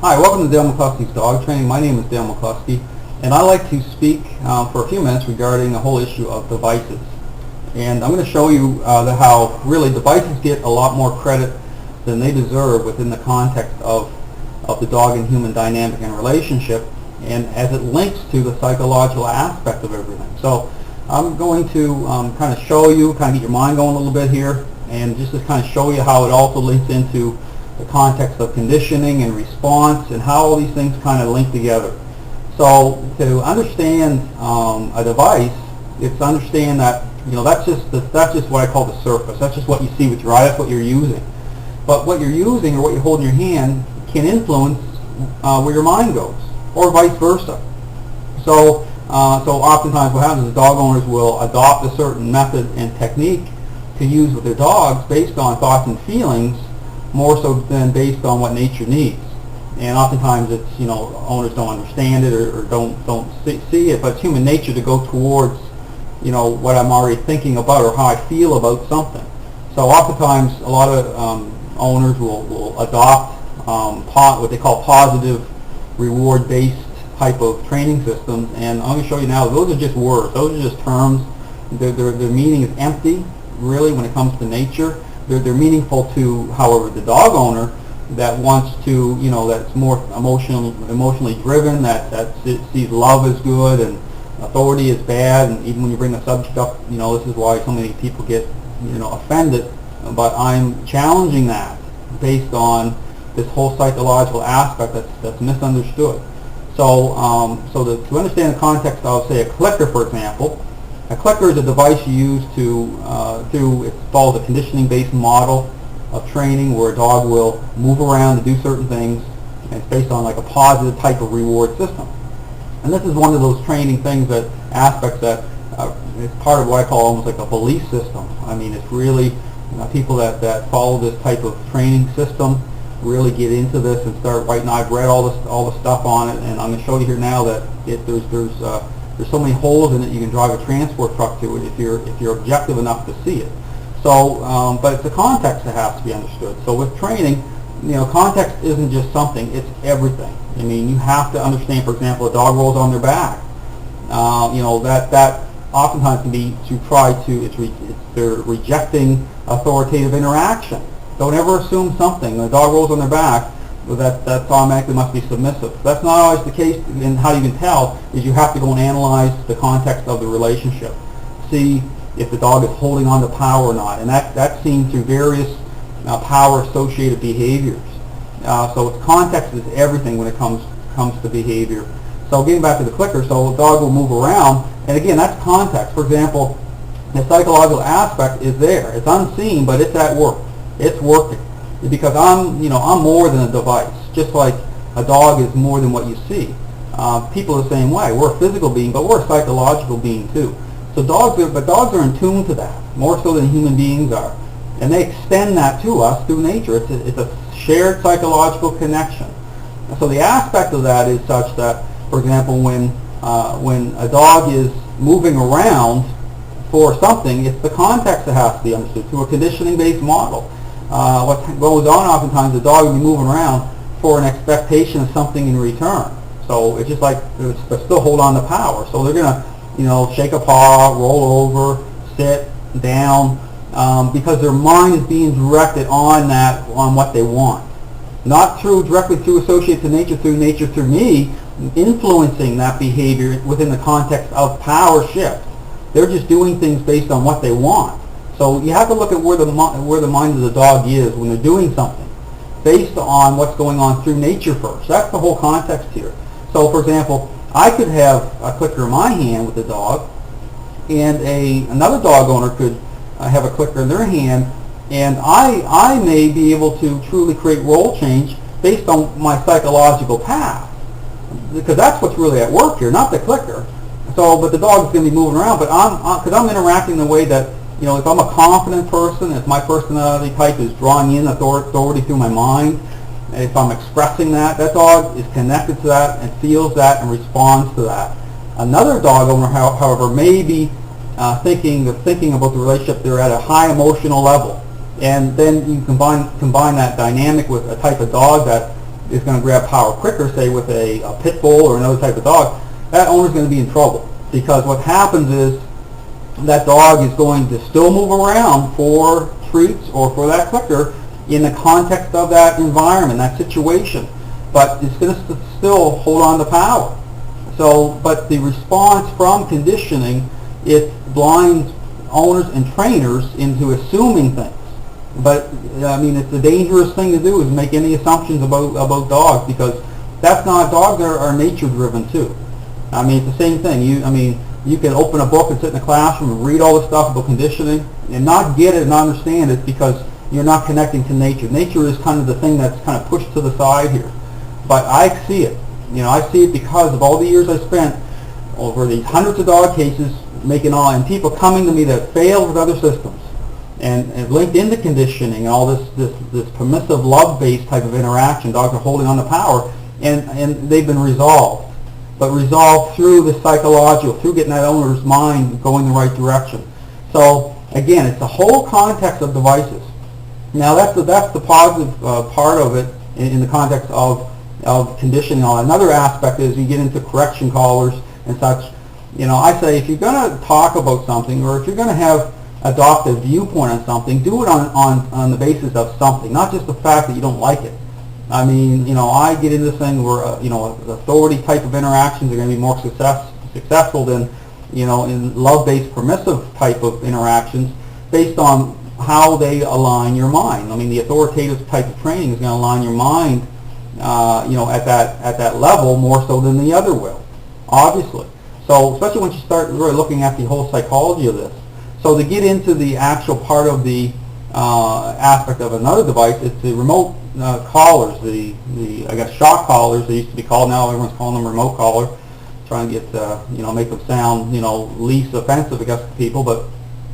Hi, welcome to Dale McCluskey's Dog Training. My name is Dale McCluskey, and I'd like to speak for a few minutes regarding the whole issue of devices. And I'm going to show you how really devices get a lot more credit than they deserve within the context of the dog and human dynamic and relationship, and as it links to the psychological aspect of everything. So I'm going to kind of show you, kind of get your mind going a little bit here, and just to kind of show you how it also links into the context of conditioning and response and how all these things kind of link together. So to understand a device, it's to understand that that's just what I call the surface. That's just what you see with your eye. That's what you're using. But what you're using or what you hold in your hand can influence where your mind goes, or vice versa. So oftentimes what happens is dog owners will adopt a certain method and technique to use with their dogs based on thoughts and feelings, more so than based on what nature needs. And oftentimes it's, owners don't understand it or don't see it, but it's human nature to go towards, what I'm already thinking about or how I feel about something. So oftentimes a lot of owners will adopt what they call positive reward-based type of training systems, and I'm going to show you now, those are just words. Those are just terms. Their meaning is empty, really, when it comes to nature. They're meaningful to, however, the dog owner that wants to, that's more emotionally driven, that sees love as good and authority is bad, and even when you bring the subject up, this is why so many people get, offended. But I'm challenging that based on this whole psychological aspect that's misunderstood. So, to understand the context of, say, a clicker, for example. A clicker is a device you use it follows a conditioning-based model of training where a dog will move around to do certain things, and it's based on like a positive type of reward system. And this is one of those training things, aspects that is part of what I call almost like a belief system. I mean, it's really people that follow this type of training system really get into this and start writing. I've read all the stuff on it, and I'm going to show you here now that there's so many holes in it you can drive a transport truck to it if you're objective enough to see it. So, but it's the context that has to be understood. So with training, context isn't just something; it's everything. I mean, you have to understand. For example, a dog rolls on their back. That oftentimes can be they're rejecting authoritative interaction. Don't ever assume something. When a dog rolls on their back, that automatically must be submissive. That's not always the case, and how you can tell is you have to go and analyze the context of the relationship. See if the dog is holding on to power or not, and that's seen through various power-associated behaviors. So context is everything when it comes to behavior. So getting back to the clicker, so a dog will move around, and again, that's context. For example, the psychological aspect is there. It's unseen, but it's at work. It's working. Because I'm more than a device. Just like a dog is more than what you see. People are the same way. We're a physical being, but we're a psychological being too. So dogs are in tune to that, more so than human beings are. And they extend that to us through nature. It's a shared psychological connection. And so the aspect of that is such that, for example, when a dog is moving around for something, it's the context that has to be understood through a conditioning-based model. What goes on oftentimes, the dog will be moving around for an expectation of something in return. So it's just like they still hold on to power. So they're going to, shake a paw, roll over, sit down, because their mind is being directed on what they want. Not directly through associated to nature, through me, influencing that behavior within the context of power shift. They're just doing things based on what they want. So you have to look at where the mind of the dog is when they're doing something, based on what's going on through nature first. That's the whole context here. So, for example, I could have a clicker in my hand with the dog, and another dog owner could have a clicker in their hand, and I may be able to truly create role change based on my psychological path, because that's what's really at work here, not the clicker. So, but the dog is going to be moving around, but because I'm interacting in a way that, if I'm a confident person, if my personality type is drawing in authority through my mind, if I'm expressing that dog is connected to that and feels that and responds to that. Another dog owner, however, may be thinking about the relationship. They're at a high emotional level, and then you combine that dynamic with a type of dog that is going to grab power quicker, say with a pit bull or another type of dog, that owner's going to be in trouble, because what happens is that dog is going to still move around for treats or for that clicker in the context of that environment, that situation, but it's going to still hold on to power. So, but the response from conditioning, it blinds owners and trainers into assuming things. But I mean, it's a dangerous thing to do, is make any assumptions about dogs, because that's not, dogs are nature driven too. I mean, it's the same thing. You can open a book and sit in a classroom and read all this stuff about conditioning and not get it and not understand it, because you're not connecting to nature. Nature is kind of the thing that's kind of pushed to the side here. But I see it. I see it because of all the years I spent over these hundreds of dog cases, and people coming to me that failed with other systems and linked into conditioning and all this permissive love-based type of interaction. Dogs are holding on to power, and they've been resolved. But resolved through the psychological, through getting that owner's mind going the right direction. So again, it's the whole context of devices. Now that's the positive part of it in the context of conditioning. Another aspect is you get into correction collars and such. I say, if you're going to talk about something, or if you're going to adopt a viewpoint on something, do it on the basis of something, not just the fact that you don't like it. I mean, I get into this thing where, authority type of interactions are going to be more successful than, in love-based permissive type of interactions, based on how they align your mind. I mean, the authoritative type of training is going to align your mind, at that level more so than the other will, obviously. So, especially once you start really looking at the whole psychology of this. So, to get into the actual part of the aspect of another device, it's the remote collars, the I guess shock collars they used to be called. Now everyone's calling them remote collar, trying to get make them sound least offensive, I guess, to people. But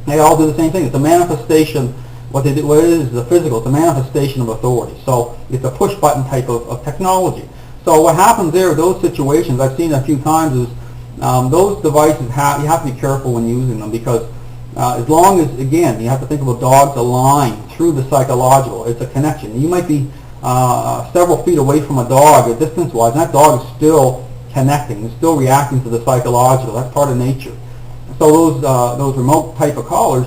they all do the same thing. It's a manifestation. What it is the physical. It's a manifestation of authority. So it's a push button type of technology. So what happens there, those situations I've seen a few times, is those devices you have to be careful when using them, because as long as, again, you have to think about dogs align through the psychological. It's a connection. You might be several feet away from a dog, distance-wise, and that dog is still connecting. It's still reacting to the psychological. That's part of nature. So those remote type of collars,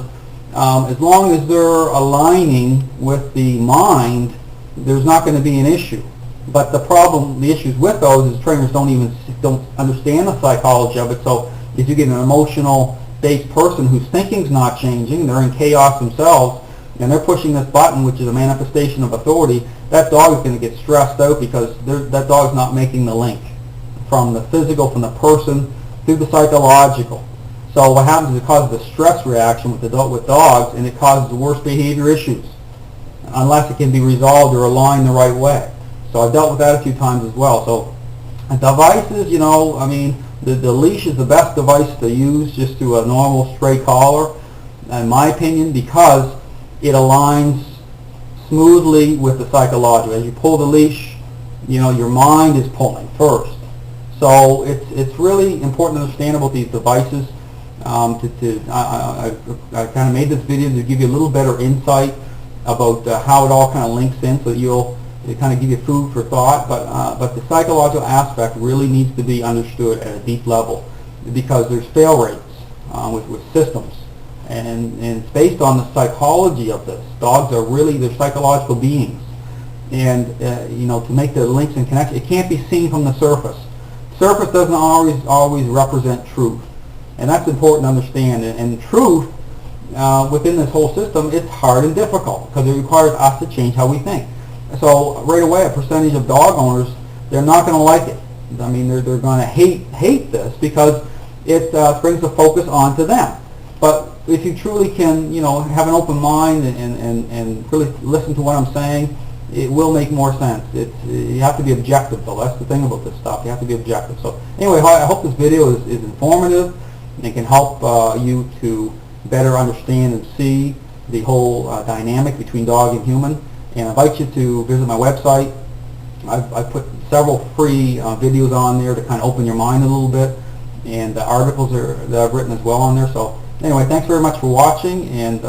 as long as they're aligning with the mind, there's not going to be an issue. But the issues with those is trainers don't understand the psychology of it. So if you get an emotional-based person whose thinking's not changing, they're in chaos themselves, and they're pushing this button, which is a manifestation of authority, that dog is going to get stressed out, because that dog's not making the link from the physical, from the person, through the psychological. So what happens is it causes a stress reaction with dogs, and it causes worse behavior issues, unless it can be resolved or aligned the right way. So I've dealt with that a few times as well. So devices, I mean, the leash is the best device to use just to a normal straight collar, in my opinion, because it aligns smoothly with the psychological. As you pull the leash, your mind is pulling first. So it's really important to understand about these devices. I kind of made this video to give you a little better insight about how it all kind of links in, so it kind of give you food for thought. But the psychological aspect really needs to be understood at a deep level, because there's fail rates with systems, and it's based on the psychology of this. Dogs are really, they're psychological beings, and to make the links and connections, it can't be seen from the surface. Surface doesn't always represent truth. And that's important to understand. And truth, within this whole system, it's hard and difficult, because it requires us to change how we think. So right away, a percentage of dog owners, they're not going to like it. I mean, they're going to hate this, because it brings the focus onto them. But if you truly can, have an open mind and really listen to what I'm saying, it will make more sense. You have to be objective, though. That's the thing about this stuff. You have to be objective. So anyway, I hope this video is informative, and it can help you to better understand and see the whole dynamic between dog and human. And I invite you to visit my website. I've put several free videos on there to kind of open your mind a little bit, and articles that I've written as well on there. So anyway, thanks very much for watching, and